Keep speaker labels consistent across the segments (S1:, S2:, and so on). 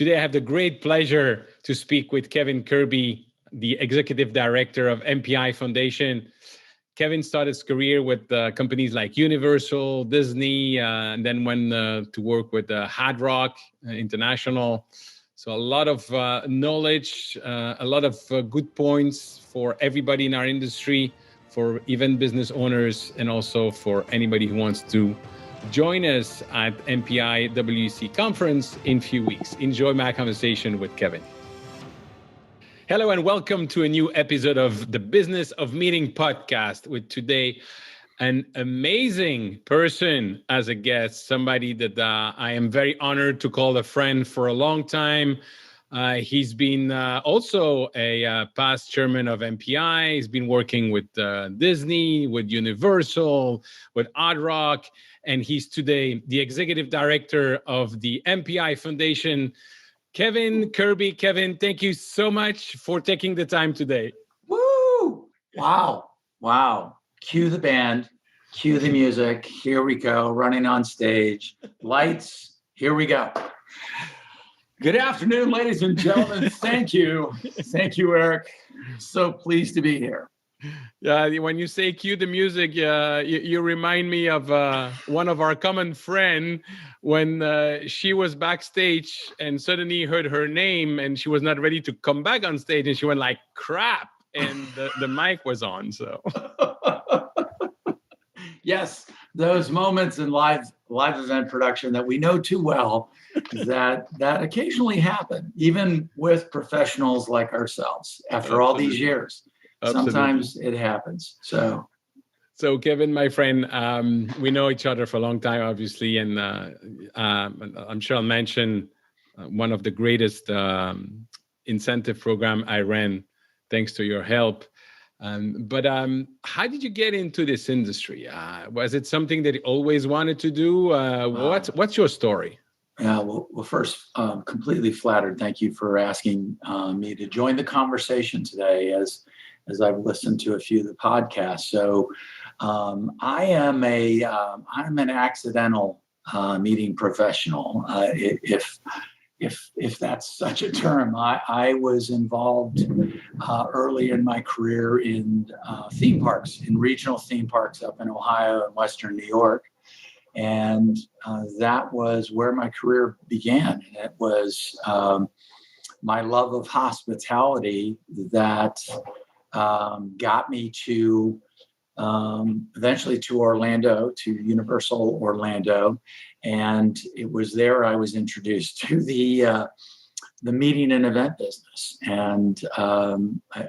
S1: Today, I have the great pleasure to speak with Kevin Kirby, the Executive Director of MPI Foundation. Kevin started his career with companies like Universal, Disney, and then went to work with Hard Rock International. So a lot of knowledge, a lot of good points for everybody in our industry, for event business owners, and also for anybody who wants to join us at MPI WC conference in a few weeks. Enjoy my conversation with Kevin. Hello and welcome to a new episode of the Business of Meeting podcast with today an amazing person as a guest, somebody that I am very honored to call a friend for a long time. He's been also a past chairman of MPI. He's been working with Disney, with Universal, with Hard Rock, and he's today the executive director of the MPI Foundation. Kevin Kirby. Kevin, thank you so much for taking the time today.
S2: Woo! Wow. Cue the band, cue the music. Here we go, running on stage. Lights, here we go. Good afternoon, ladies and gentlemen. Thank you. Thank you, Eric. So pleased to be here.
S1: Yeah, when you say cue the music, you remind me of one of our common friend when she was backstage and suddenly heard her name and she was not ready to come back on stage and she went like, crap, and the mic was on. So
S2: yes, those moments in live event production that we know too well that occasionally happen, even with professionals like ourselves after all these years.
S1: Absolutely.
S2: Sometimes it happens. So
S1: Kevin, my friend, we know each other for a long time, obviously, and I'm sure I'll mention one of the greatest incentive program I ran, thanks to your help. But how did you get into this industry? Was it something that you always wanted to do? What's your story?
S2: Well, first, completely flattered. Thank you for asking me to join the conversation today as I've listened to a few of the podcasts. So I'm an accidental meeting professional, if that's such a term. I was involved early in my career in theme parks, in regional theme parks up in Ohio and Western New York. And that was where my career began. And it was my love of hospitality that got me to eventually to Orlando, to Universal Orlando. And it was there I was introduced to the meeting and event business. And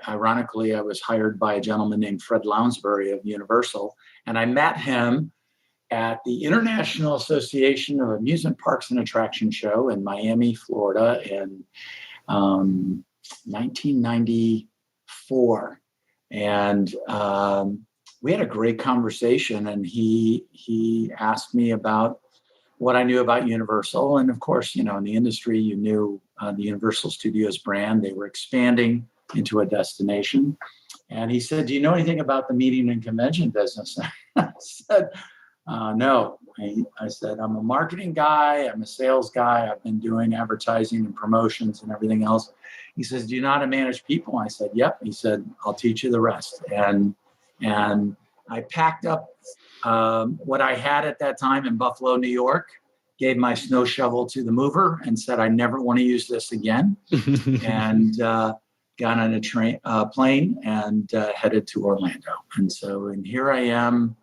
S2: ironically, I was hired by a gentleman named Fred Lounsbury of Universal. And I met him at the International Association of Amusement Parks and Attraction Show in Miami, Florida in 1994. And we had a great conversation, and he asked me about what I knew about Universal. And of course, in the industry, you knew the Universal Studios brand. They were expanding into a destination. And he said, "Do you know anything about the meeting and convention business?" I said, no. I said, "I'm a marketing guy. I'm a sales guy. I've been doing advertising and promotions and everything else." He says, "Do you know how to manage people?" I said, "Yep." He said, "I'll teach you the rest." And I packed up what I had at that time in Buffalo, New York, gave my snow shovel to the mover and said, "I never want to use this again." And got on a plane and headed to Orlando. And here I am,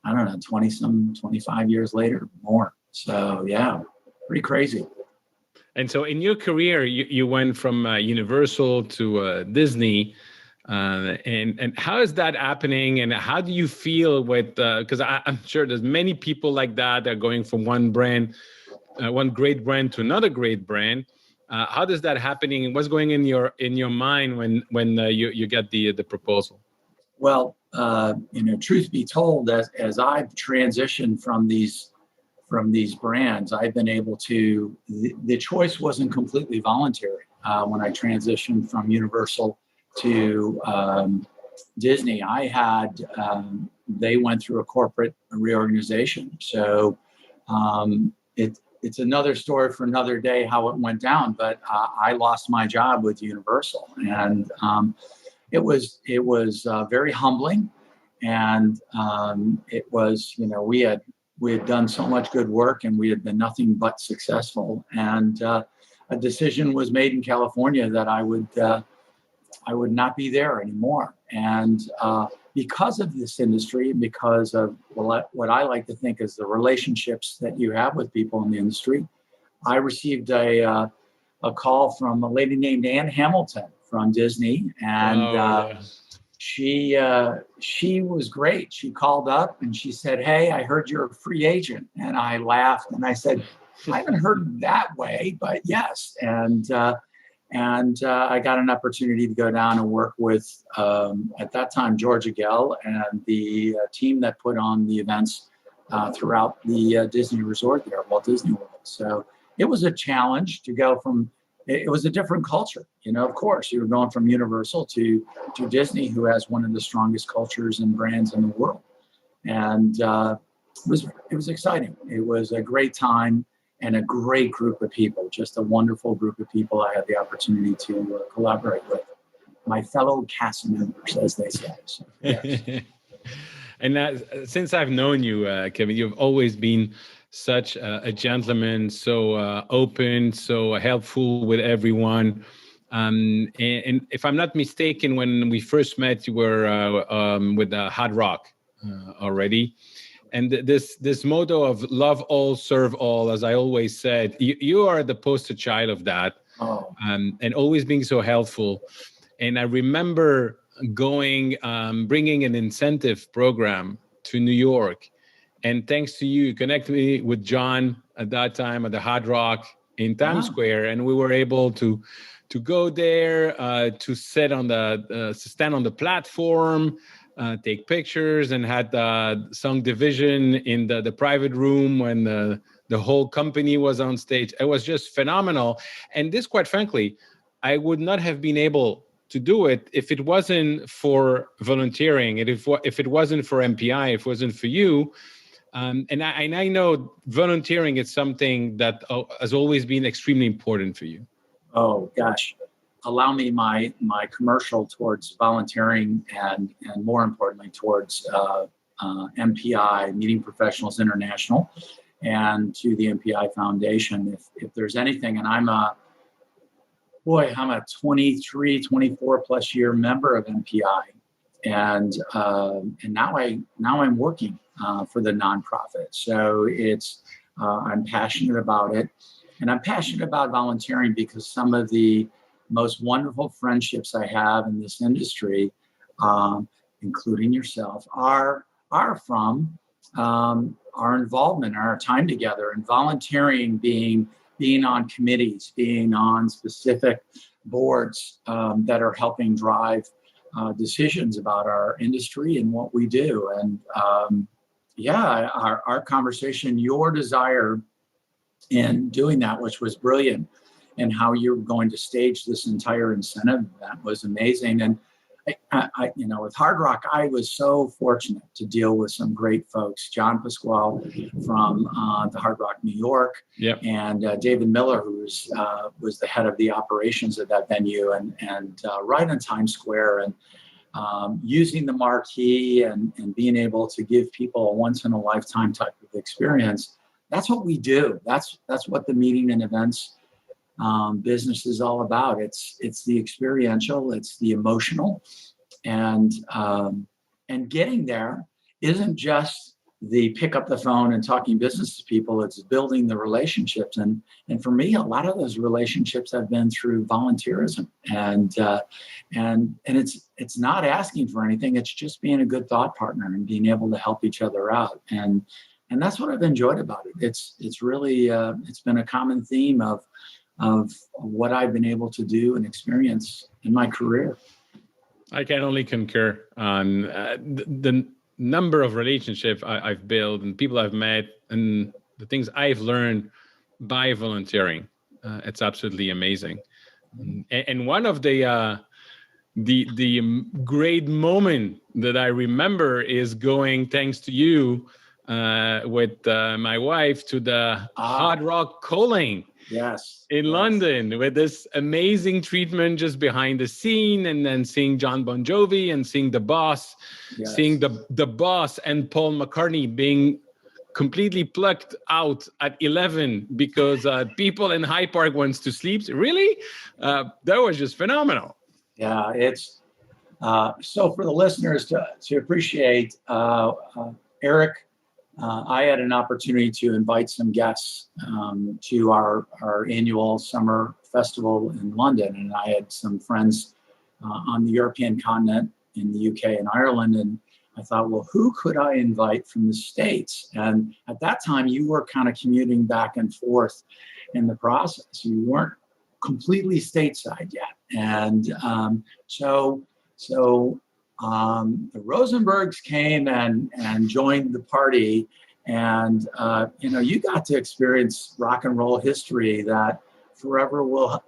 S2: I don't know, 25 years later, more. So yeah, pretty crazy.
S1: And so in your career, you went from Universal to Disney. And how is that happening? And how do you feel with, because I'm sure there's many people like that are going from one brand, one great brand to another great brand. How does that happening? And what's going in your mind when you get the proposal?
S2: Well, truth be told, as I've transitioned from these brands, I've been able to, the choice wasn't completely voluntary. When I transitioned from Universal to Disney, they went through a corporate reorganization. So it's another story for another day how it went down. But I lost my job with Universal, and it was very humbling, and it was, we had done so much good work, and we had been nothing but successful. And a decision was made in California that I would not be there anymore. And because of this industry, because of what I like to think is the relationships that you have with people in the industry, I received a call from a lady named Ann Hamilton from Disney, and she was great. She called up and she said, "Hey, I heard you're a free agent." And I laughed and I said, "I haven't heard it that way, but yes." And I got an opportunity to go down and work with, at that time, Georgia Gell and the team that put on the events throughout the Disney resort there, Walt Disney World. So it was a challenge to go from, it was a different culture. Of course, you were going from Universal to Disney, who has one of the strongest cultures and brands in the world. And it was exciting. It was a great time. And a great group of people, just a wonderful group of people I had the opportunity to collaborate with. My fellow cast members, as they say. So, yes.
S1: And since I've known you, Kevin, you've always been such a gentleman, so open, so helpful with everyone. And if I'm not mistaken, when we first met, you were with Hard Rock already. And this motto of love all, serve all, as I always said, you are the poster child of that, and always being so helpful. And I remember going, bringing an incentive program to New York. And thanks to you connected me with John at that time at the Hard Rock in Times Square. And we were able to go there, to sit on stand on the platform, take pictures, and had sung Division in the private room when the whole company was on stage. It was just phenomenal. And this, quite frankly, I would not have been able to do it if it wasn't for volunteering, and if it wasn't for MPI, if it wasn't for you. And I know volunteering is something that has always been extremely important for you.
S2: Oh, gosh. Allow me my commercial towards volunteering and more importantly towards MPI, Meeting Professionals International, and to the MPI Foundation. If there's anything, and I'm a 23, 24 plus year member of MPI, and now I'm working for the nonprofit. So I'm passionate about it, and I'm passionate about volunteering because some of the most wonderful friendships I have in this industry, including yourself, are from our involvement, our time together, and volunteering, being on committees, being on specific boards that are helping drive decisions about our industry and what we do. And our conversation, your desire in doing that, which was brilliant, and how you're going to stage this entire incentive, that was amazing. And I with Hard Rock, I was so fortunate to deal with some great folks. John Pasquale from the Hard Rock New York,
S1: yep.
S2: And David Miller, who was the head of the operations at that venue, and right on Times Square, and using the marquee and being able to give people a once in a lifetime type of experience. That's what we do. That's what the meeting and events business is all about. It's the experiential, it's the emotional, and getting there isn't just the pick up the phone and talking business to people. It's building the relationships, and for me, a lot of those relationships have been through volunteerism, and it's not asking for anything. It's just being a good thought partner and being able to help each other out, and that's what I've enjoyed about it. It's really it's been a common theme of what I've been able to do and experience in my career.
S1: I can only concur on the number of relationships I've built and people I've met and the things I've learned by volunteering. It's absolutely amazing. And one of the great moment that I remember is going, thanks to you, with my wife to the Hard Rock Calling.
S2: Yes.
S1: In London, with this amazing treatment just behind the scene, and then seeing John Bon Jovi and seeing the boss, seeing the boss and Paul McCartney being completely plucked out at 11 because people in Hyde Park wants to sleep. Really? That was just phenomenal.
S2: Yeah, it's so for the listeners to appreciate Eric. I had an opportunity to invite some guests to our annual summer festival in London, and I had some friends on the European continent, in the UK and Ireland, and I thought, well, who could I invite from the States? And at that time, you were kind of commuting back and forth in the process. You weren't completely stateside yet, and so the Rosenbergs came and joined the party, and you got to experience rock and roll history that forever will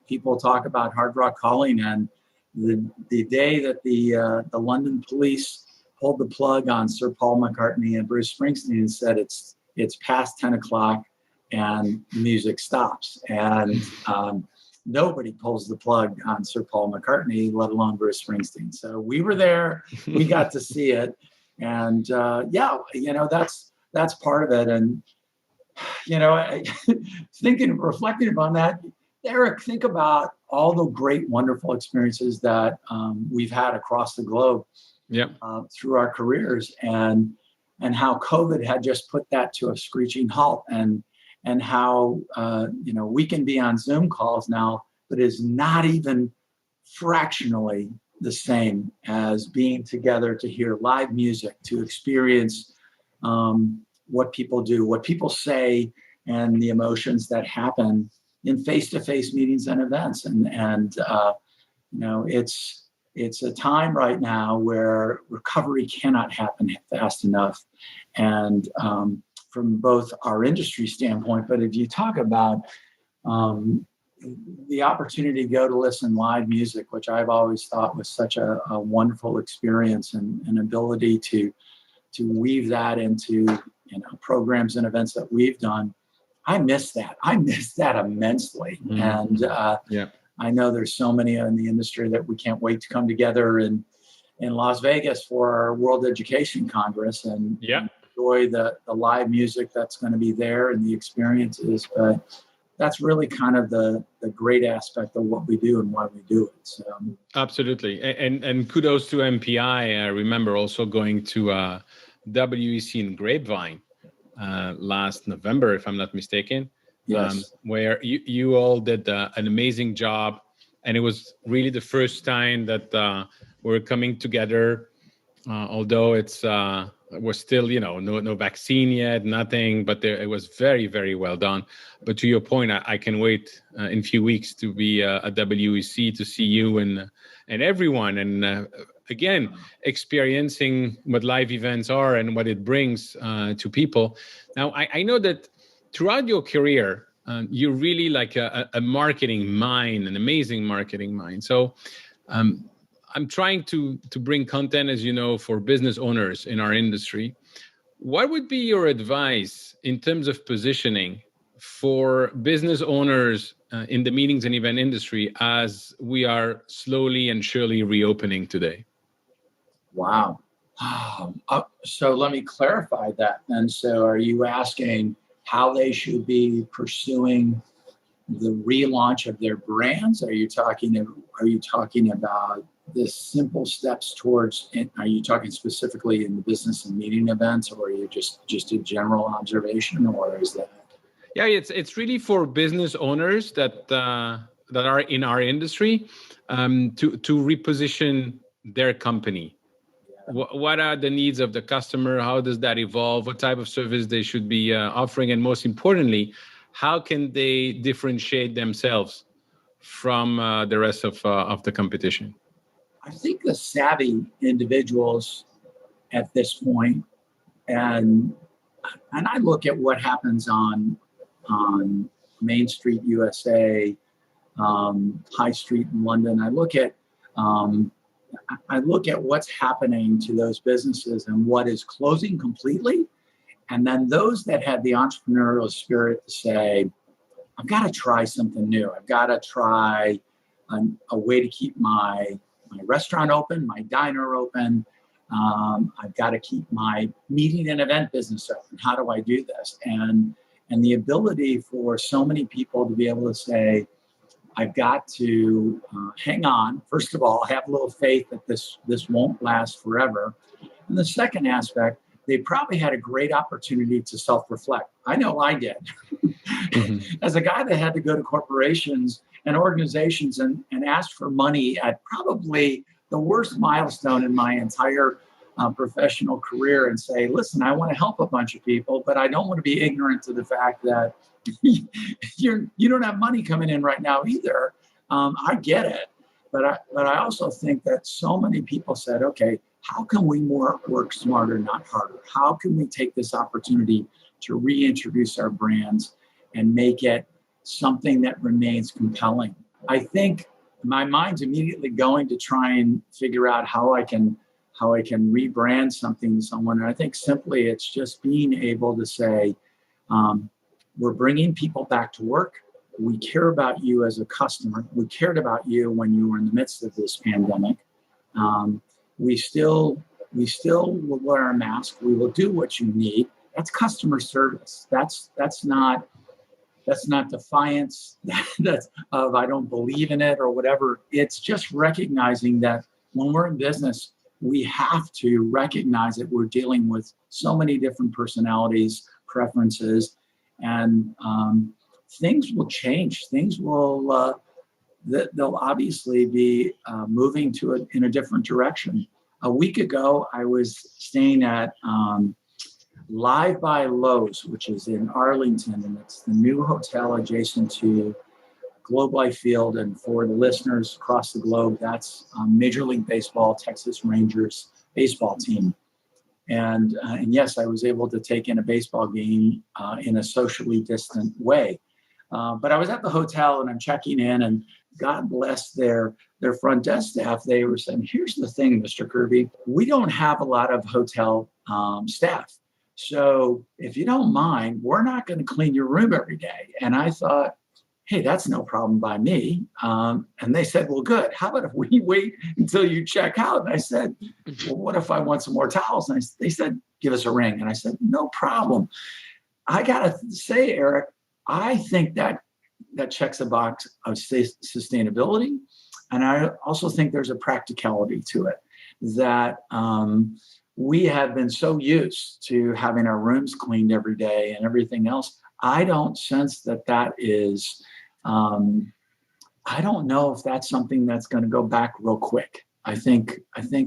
S2: people talk about Hard Rock Calling, and the day that the London police pulled the plug on Sir Paul McCartney and Bruce Springsteen and said it's past 10 o'clock and music stops, and nobody pulls the plug on Sir Paul McCartney, let alone Bruce Springsteen. So we were there, we got to see it. And that's part of it. And, reflecting upon that, Eric, think about all the great, wonderful experiences that we've had across the globe through our careers, and how COVID had just put that to a screeching halt, and how, we can be on Zoom calls now, but is not even fractionally the same as being together to hear live music, to experience what people do, what people say, and the emotions that happen in face-to-face meetings and events. And it's a time right now where recovery cannot happen fast enough. And from both our industry standpoint, but if you talk about the opportunity to go to listen live music, which I've always thought was such a wonderful experience, and an ability to weave that into programs and events that we've done, I miss that. I miss that immensely. Mm-hmm. And I know there's so many in the industry that we can't wait to come together in Las Vegas for our World Education Congress, and enjoy the live music that's going to be there and the experiences. But that's really kind of the great aspect of what we do and why we do it. So
S1: absolutely, and kudos to MPI. I remember also going to WEC in Grapevine last November, if I'm not mistaken.
S2: Yes,
S1: where you all did an amazing job, and it was really the first time that we're coming together. Although it was still, no vaccine yet, nothing, but it was very, very well done. But to your point, I can wait in a few weeks to be at WEC to see you and everyone, and again, experiencing what live events are and what it brings to people. Now, I know that throughout your career, you're really like a marketing mind, an amazing marketing mind. So I'm trying to bring content, as you know, for business owners in our industry. What would be your advice in terms of positioning for business owners in the meetings and event industry as we are slowly and surely reopening today?
S2: Wow. So let me clarify that then. So are you asking how they should be pursuing the relaunch of their brands? Are you talking about the simple steps towards, are you talking specifically in the business and meeting events, or are you just a general observation, or is that?
S1: Yeah, it's really for business owners that are in our industry to reposition their company. Yeah. What are the needs of the customer? How does that evolve? What type of service they should be offering? And most importantly, how can they differentiate themselves from the rest of the competition?
S2: I think the savvy individuals at this point, and I look at what happens on Main Street USA, High Street in London. I look at what's happening to those businesses and what is closing completely, And then those that had the entrepreneurial spirit to say, I've got to try something new. I've got to try a way to keep my restaurant open, my diner open. I've got to keep my meeting and event business open. How do I do this? And the ability for so many people to be able to say, I've got to hang on. First of all, have a little faith that this won't last forever. And the second aspect, they probably had a great opportunity to self-reflect. I know I did. Mm-hmm. As a guy that had to go to corporations and organizations and ask for money at probably the worst milestone in my entire professional career and say, listen, I want to help a bunch of people, but I don't want to be ignorant to the fact that you don't have money coming in right now either. I get it. But I also think that so many people said, okay, how can we work smarter, not harder? How can we take this opportunity to reintroduce our brands and make it something that remains compelling? I think my mind's immediately going to try and figure out how I can rebrand something to someone. And I think simply it's just being able to say, we're bringing people back to work. We care about you as a customer. We cared about you when you were in the midst of this pandemic. We still will wear a mask. We will do what you need. That's customer service. That's not defiance. That's of I don't believe in it or whatever. It's just recognizing that when we're in business, we have to recognize that we're dealing with so many different personalities, preferences, and things will change. Things will they'll obviously be moving in a different direction. A week ago, I was staying at Live by Lowe's, which is in Arlington, and it's the new hotel adjacent to Globe Life Field. And for the listeners across the globe, that's Major League Baseball, Texas Rangers baseball team. And yes, I was able to take in a baseball game in a socially distant way. But I was at the hotel and I'm checking in, and God bless their front desk staff. They were saying, here's the thing, Mr. Kirby, we don't have a lot of hotel staff. So if you don't mind, we're not going to clean your room every day. And I thought, hey, that's no problem by me. And they said, well, good. How about if we wait until you check out? And I said, well, what if I want some more towels? And they said, give us a ring. And I said, no problem. I got to say, Eric, I think that checks a box of sustainability. And I also think there's a practicality to it that we have been so used to having our rooms cleaned every day and everything else. I don't sense that is, I don't know if that's something that's going to go back real quick. I think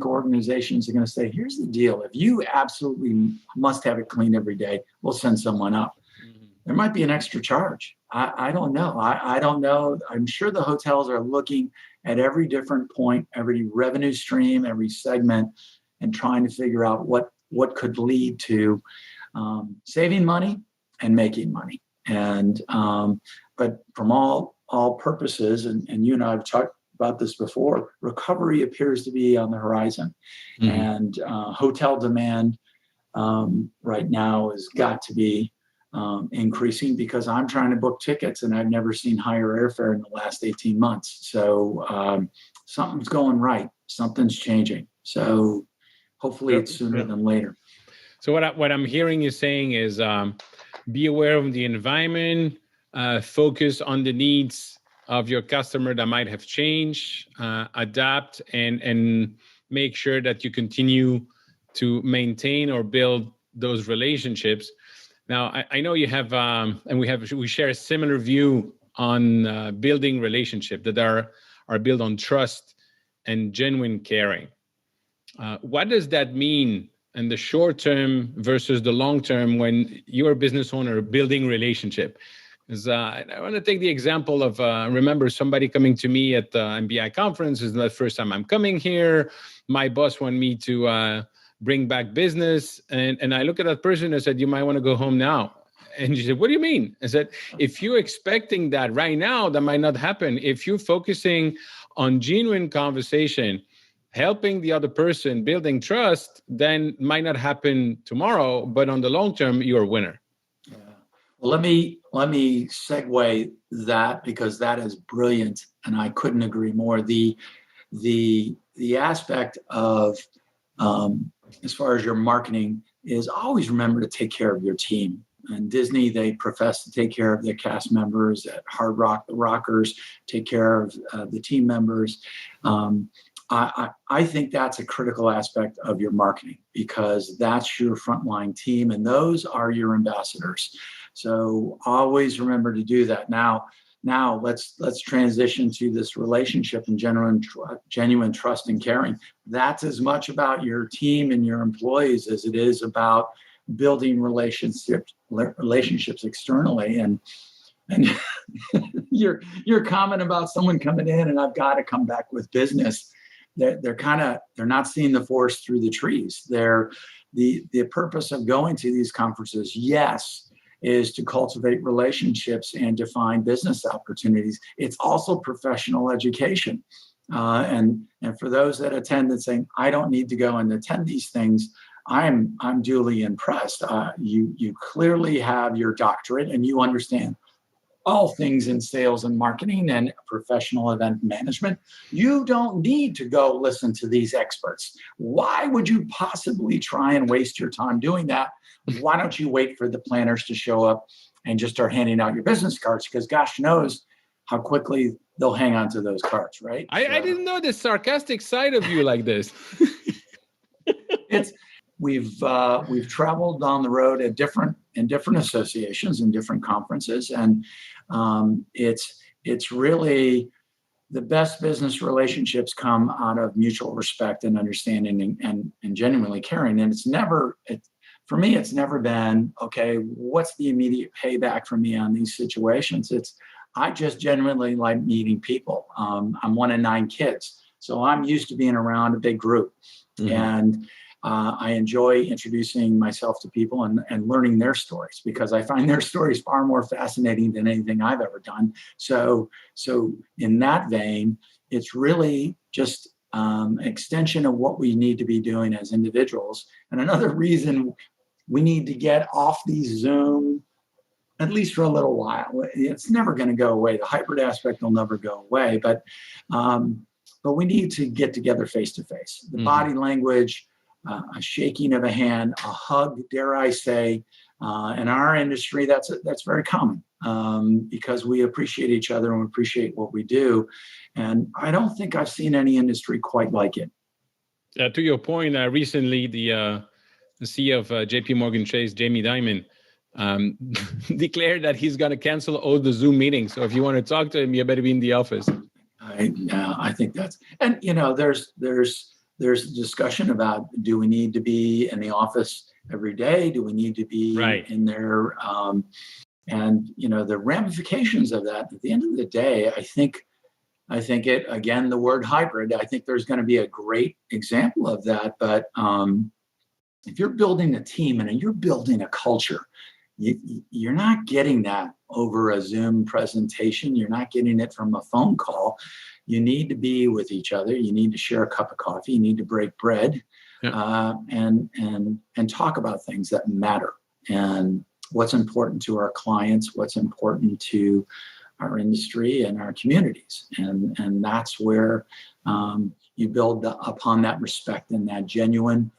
S2: organizations are going to say, here's the deal. If you absolutely must have it cleaned every day, we'll send someone up. Mm-hmm. There might be an extra charge. I don't know. I don't know. I'm sure the hotels are looking at every different point, every revenue stream, every segment, and trying to figure out what could lead to saving money and making money. And but from all purposes, and you and I have talked about this before, recovery appears to be on the horizon. Mm-hmm. And hotel demand right now has got to be increasing, because I'm trying to book tickets and I've never seen higher airfare in the last 18 months. So something's going right. Something's changing. So hopefully it's sooner than later.
S1: So what I'm hearing you saying is be aware of the environment, focus on the needs of your customer that might have changed, adapt, and make sure that you continue to maintain or build those relationships. Now, I know you have, and we share a similar view on building relationships that are built on trust and genuine caring. What does that mean in the short term versus the long term when you're a business owner building relationship? Because I want to take the example of, remember somebody coming to me at the MPI conference. It's the first time I'm coming here. My boss wanted me to bring back business. And I look at that person and I said, you might want to go home now. And she said, what do you mean? I said, if you're expecting that right now, that might not happen. If you're focusing on genuine conversation, helping the other person, building trust, then might not happen tomorrow, but on the long term, you're a winner.
S2: Yeah. Well, let me segue that, because that is brilliant, and I couldn't agree more. The aspect of as far as your marketing is, always remember to take care of your team. And Disney, they profess to take care of their cast members. At Hard Rock, the Rockers take care of the team members. I think that's a critical aspect of your marketing, because that's your frontline team, and those are your ambassadors. So always remember to do that. Now let's transition to this relationship and genuine trust and caring. That's as much about your team and your employees as it is about building relationships externally. And your comment about someone coming in and I've got to come back with business, they're not seeing the forest through the trees. The purpose of going to these conferences, yes, is to cultivate relationships and to find business opportunities. It's also professional education. And for those that attend and saying, I don't need to go and attend these things, I'm duly impressed. You clearly have your doctorate and you understand all things in sales and marketing and professional event management. You don't need to go listen to these experts. Why would you possibly try and waste your time doing that? Why don't you wait for the planners to show up and just start handing out your business cards? Because gosh knows how quickly they'll hang on to those cards, right?
S1: I didn't know the sarcastic side of you like this.
S2: We've traveled on the road in different associations and different conferences, and it's really the best business relationships come out of mutual respect and understanding and genuinely caring. And for me, it's never been, okay, what's the immediate payback for me on these situations? I just genuinely like meeting people. I'm one of 9 kids, so I'm used to being around a big group. Mm-hmm. And I enjoy introducing myself to people and learning their stories, because I find their stories far more fascinating than anything I've ever done. So in that vein, it's really just an extension of what we need to be doing as individuals. And another reason we need to get off these Zoom, at least for a little while. It's never going to go away. The hybrid aspect will never go away, but we need to get together face to face. The body language, a shaking of a hand, a hug, dare I say, in our industry, that's very common, because we appreciate each other and we appreciate what we do. And I don't think I've seen any industry quite like it.
S1: To your point, recently the CEO of JP Morgan Chase, Jamie Dimon, declared that he's going to cancel all the Zoom meetings. So if you want to talk to him, you better be in the office.
S2: I think that's, and there's discussion about, do we need to be in the office every day? Do we need to be in there? And the ramifications of that. At the end of the day, I think it, again, the word hybrid, I think there's going to be a great example of that. But if you're building a team and you're building a culture, you're not getting that over a Zoom presentation. You're not getting it from a phone call. You need to be with each other. You need to share a cup of coffee. You need to break bread, and talk about things that matter and what's important to our clients, what's important to our industry and our communities. And that's where you build upon that respect and that genuine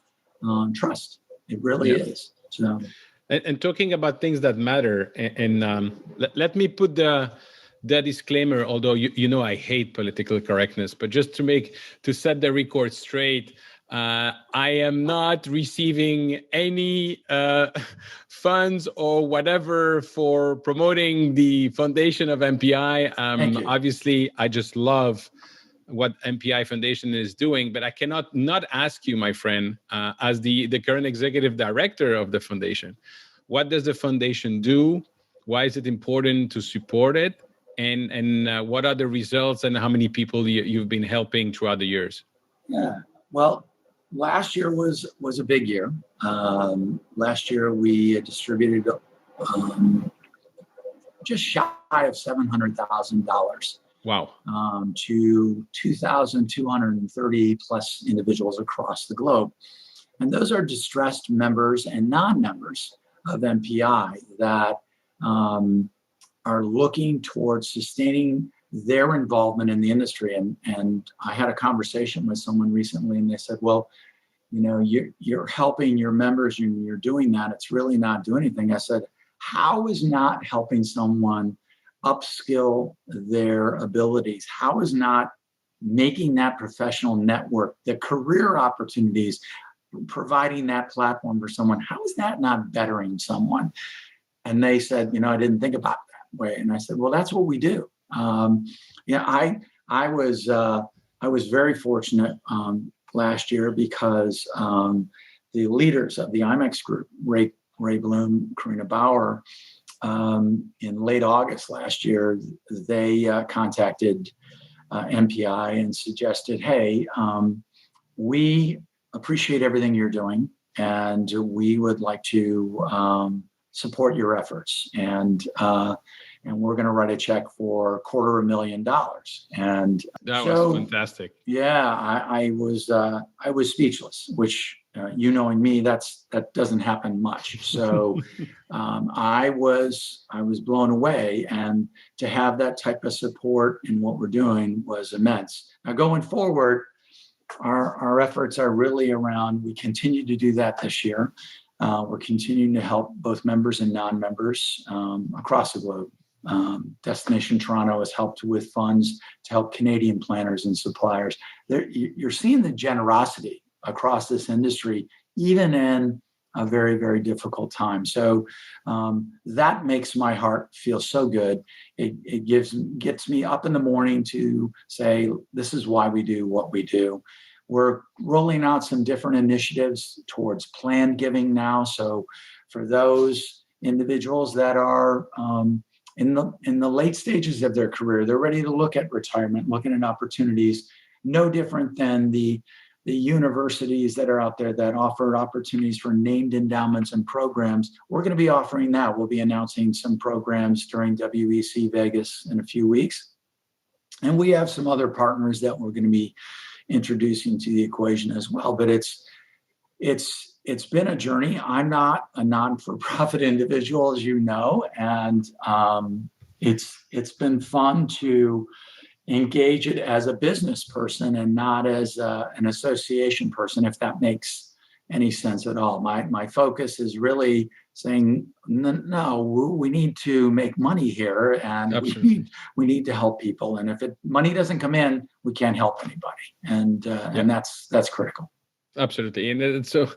S2: trust. It really is. So.
S1: And talking about things that matter, and let me put the disclaimer, although I hate political correctness, but just to set the record straight, I am not receiving any funds or whatever for promoting the foundation of MPI. Obviously, I just love what MPI Foundation is doing, but I cannot not ask you, my friend, as the current executive director of the foundation, what does the foundation do? Why is it important to support it? And what are the results and how many people you've been helping throughout the years?
S2: Yeah, well, last year was a big year. Last year we distributed just shy of $700,000
S1: Wow.
S2: To 2,230 plus individuals across the globe. And those are distressed members and non-members of MPI that are looking towards sustaining their involvement in the industry. And I had a conversation with someone recently, and they said, well, you're helping your members and you're doing that. It's really not doing anything. I said, how is not helping someone upskill their abilities? How is not making that professional network, the career opportunities, providing that platform for someone, how is that not bettering someone? And they said, I didn't think about it that way. And I said, well, that's what we do. I was very fortunate last year because the leaders of the IMEX group, Ray Bloom, Karina Bauer, in late August last year, they contacted MPI and suggested, hey, we appreciate everything you're doing, and we would like to support your efforts. And we're going to write a check for $250,000. And
S1: that was fantastic.
S2: Yeah, I was speechless, which knowing me, that doesn't happen much. So I was blown away, and to have that type of support in what we're doing was immense. Now going forward, our efforts are really around, we continue to do that this year. We're continuing to help both members and non-members across the globe. Destination Toronto has helped with funds to help Canadian planners and suppliers. You're seeing the generosity across this industry, even in a very, very difficult time. So that makes my heart feel so good. It gets me up in the morning to say, this is why we do what we do. We're rolling out some different initiatives towards plan giving now. So for those individuals that are in the late stages of their career, they're ready to look at retirement, looking at opportunities, no different than the universities that are out there that offer opportunities for named endowments and programs. We're going to be offering that. We'll be announcing some programs during WEC Vegas in a few weeks. And we have some other partners that we're going to be introducing to the equation as well. But it's been a journey. I'm not a non-for-profit individual, as you know, and it's been fun to engage it as a business person and not as an association person, if that makes any sense at all. My focus is really saying, no, we need to make money here, and we need to help people. And if money doesn't come in, we can't help anybody, and that's critical.
S1: Absolutely, and so.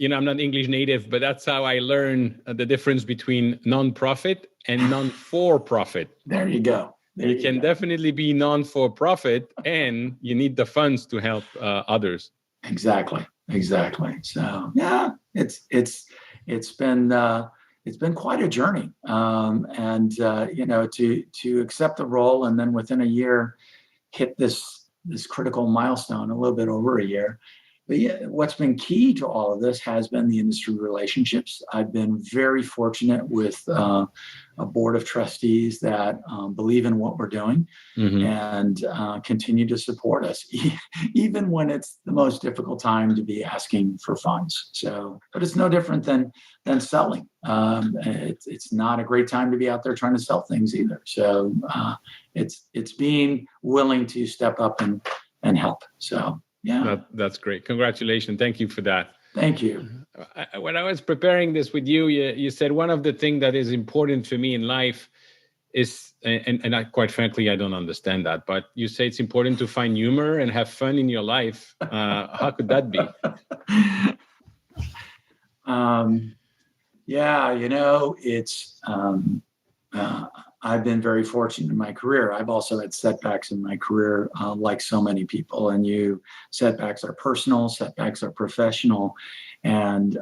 S1: I'm not English native, but that's how I learn the difference between non-profit and non-for-profit.
S2: There you go.
S1: You can definitely be non-for-profit, and you need the funds to help others.
S2: Exactly. So yeah, it's been quite a journey, and to accept the role, and then within a year hit this critical milestone, a little bit over a year. But yeah, what's been key to all of this has been the industry relationships. I've been very fortunate with a board of trustees that believe in what we're doing and continue to support us, even when it's the most difficult time to be asking for funds. So, but it's no different than selling. It's not a great time to be out there trying to sell things either. So it's being willing to step up and help. So. Yeah,
S1: that's great. Congratulations. Thank you for that.
S2: Thank you.
S1: When I was preparing this with you, you said one of the things that is important for me in life is, and I, quite frankly, I don't understand that, but you say it's important to find humor and have fun in your life. How could that be?
S2: It's I've been very fortunate in my career. I've also had setbacks in my career, like so many people. And setbacks are personal, setbacks are professional, and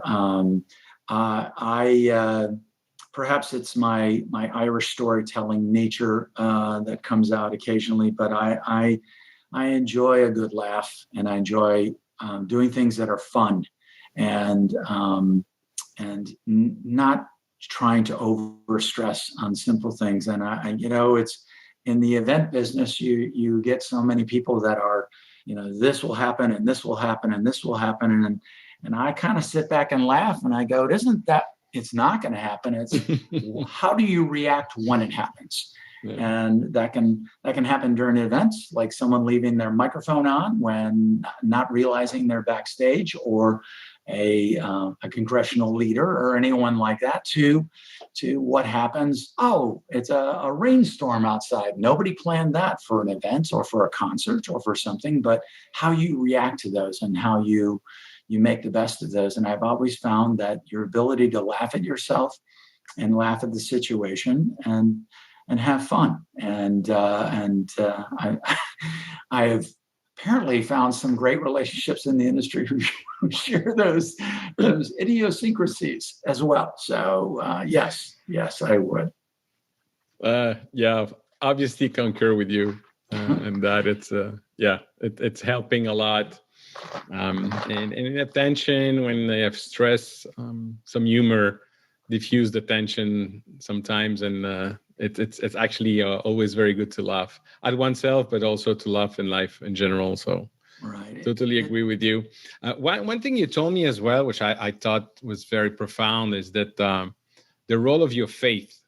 S2: perhaps it's my Irish storytelling nature that comes out occasionally. But I enjoy a good laugh, and I enjoy doing things that are fun, and not trying to over stress on simple things. And in the event business, you get so many people that are, this will happen and this will happen and this will happen. And I kind of sit back and laugh and I go, it isn't that it's not going to happen. It's how do you react when it happens? Yeah. And that can happen during events, like someone leaving their microphone on when not realizing they're backstage, or a congressional leader or anyone like that, to what happens. Oh, it's a rainstorm outside. Nobody planned that for an event or for a concert or for something, but how you react to those and how you make the best of those. And I've always found that your ability to laugh at yourself and laugh at the situation and have fun. And I have apparently found some great relationships in the industry who share those idiosyncrasies as well. So yes, I would.
S1: Yeah, obviously concur with you, and that it's helping a lot. And in attention, when they have stress, some humor diffuse the tension sometimes, and it's actually always very good to laugh at oneself, but also to laugh in life in general. So
S2: right,
S1: totally agree with you. One thing you told me as well, which I thought was very profound, is that the role of your faith,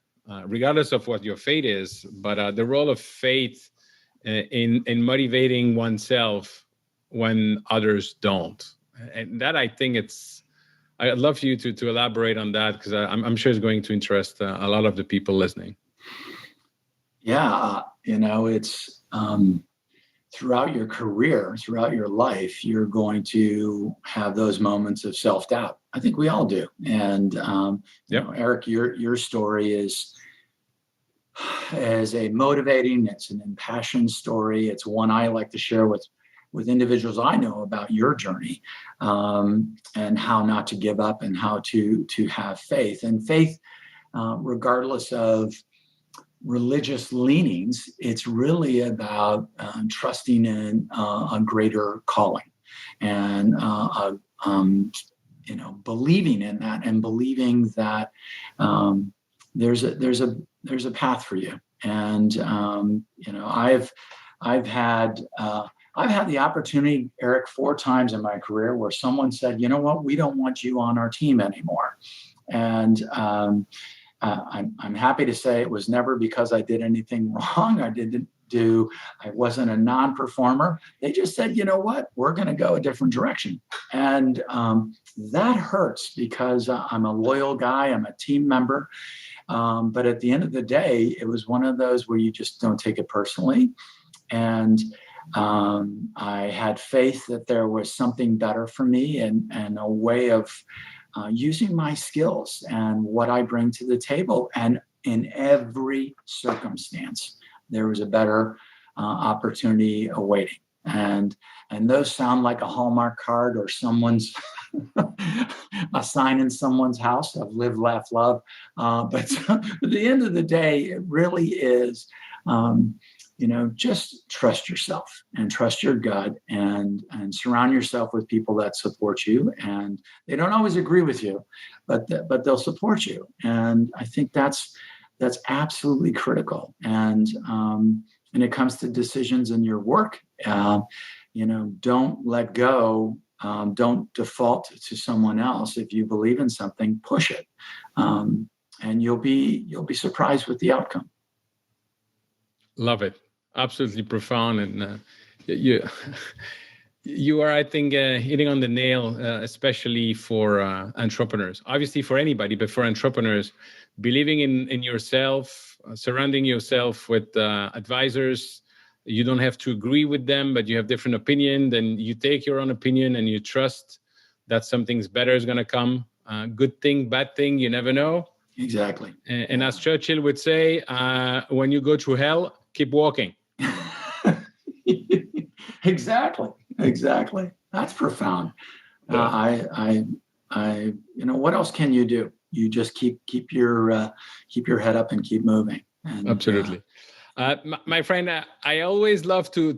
S1: regardless of what your faith is, but the role of faith in motivating oneself when others don't. And that, I think I'd love for you to elaborate on that, because I'm sure it's going to interest a lot of the people listening.
S2: Yeah, it's throughout your career, throughout your life, you're going to have those moments of self-doubt. I think we all do. And Eric, your story is a motivating, it's an impassioned story. It's one I like to share with individuals I know about your journey, and how not to give up and how to have faith. And faith, regardless of religious leanings, it's really about trusting in a greater calling, and believing in that, and believing that there's a path for you. And I've had the opportunity, Eric, 4 times in my career where someone said, you know what, we don't want you on our team anymore. And I'm happy to say it was never because I did anything wrong. I wasn't a non-performer. They just said, you know what, we're going to go a different direction. And that hurts, because I'm a loyal guy. I'm a team member. But at the end of the day, it was one of those where you just don't take it personally. And I had faith that there was something better for me, and a way of using my skills and what I bring to the table. And in every circumstance, there was a better opportunity awaiting. And those sound like a Hallmark card or someone's a sign in someone's house of live, laugh, love. But at the end of the day, it really is, just trust yourself and trust your gut, and surround yourself with people that support you. And they don't always agree with you, but they'll support you. And I think that's absolutely critical. And when it comes to decisions in your work, don't let go. Don't default to someone else. If you believe in something, push it, and you'll be surprised with the outcome.
S1: Love it. Absolutely profound. And you are, I think, hitting on the nail, especially for entrepreneurs. Obviously for anybody, but for entrepreneurs, believing in yourself, surrounding yourself with advisors. You don't have to agree with them, but you have different opinion. Then you take your own opinion and you trust that something's better is going to come. Good thing, bad thing, you never know.
S2: Exactly.
S1: And as Churchill would say, when you go through hell, keep walking.
S2: Exactly. That's profound. Yeah. What else can you do? You just keep your head up and keep moving. And,
S1: absolutely. My friend, I always love to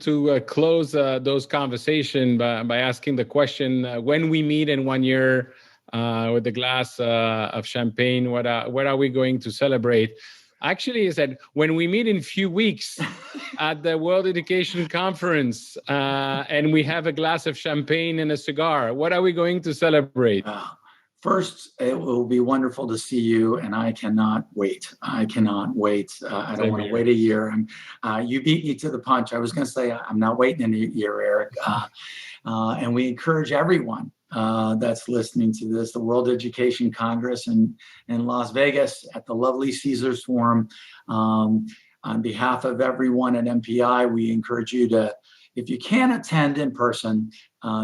S1: close those conversations by asking the question, when we meet in 1 year with a glass of champagne, what are we going to celebrate? Actually, he said, when we meet in a few weeks at the World Education Conference and we have a glass of champagne and a cigar, what are we going to celebrate?
S2: First, it will be wonderful to see you, and I cannot wait. I cannot wait. I don't want to wait a year. You beat me to the punch. I was going to say I'm not waiting a year, Eric. And we encourage everyone that's listening to this, the World Education Congress in Las Vegas at the lovely Caesars Forum. On behalf of everyone at MPI, we encourage you to, if you can attend in person,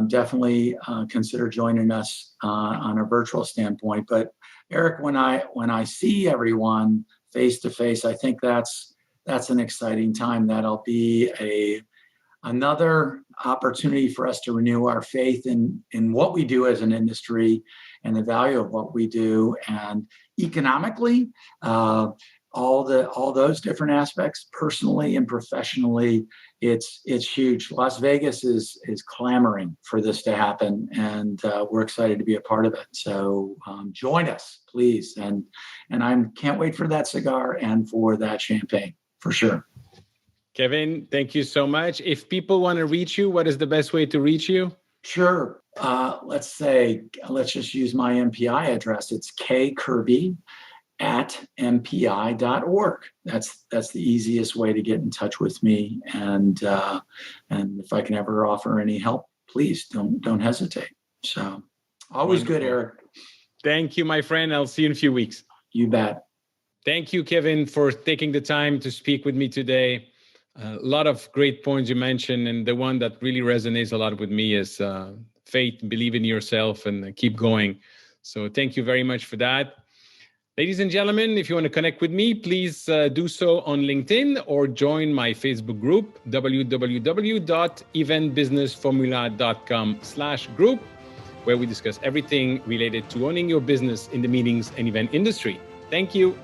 S2: definitely consider joining us on a virtual standpoint. But Eric, when I see everyone face to face, I think that's an exciting time. That'll be another opportunity for us to renew our faith in what we do as an industry and the value of what we do, and economically, all those different aspects, personally and professionally, it's huge. Las Vegas is clamoring for this to happen, and we're excited to be a part of it. So join us, please, and I can't wait for that cigar and for that champagne for sure.
S1: Kevin, thank you so much. If people want to reach you, what is the best way to reach you?
S2: Sure. Let's just use my MPI address. It'skkirby@mpi.org. That's the easiest way to get in touch with me. And if I can ever offer any help, please don't hesitate. So always
S1: Wonderful.
S2: Good, Eric.
S1: Thank you, my friend. I'll see you in a few weeks.
S2: You bet.
S1: Thank you, Kevin, for taking the time to speak with me today. A lot of great points you mentioned, and the one that really resonates a lot with me is faith, believe in yourself, and keep going. So thank you very much for that. Ladies and gentlemen, if you want to connect with me, please do so on LinkedIn or join my Facebook group, www.eventbusinessformula.com/group, where we discuss everything related to owning your business in the meetings and event industry. Thank you.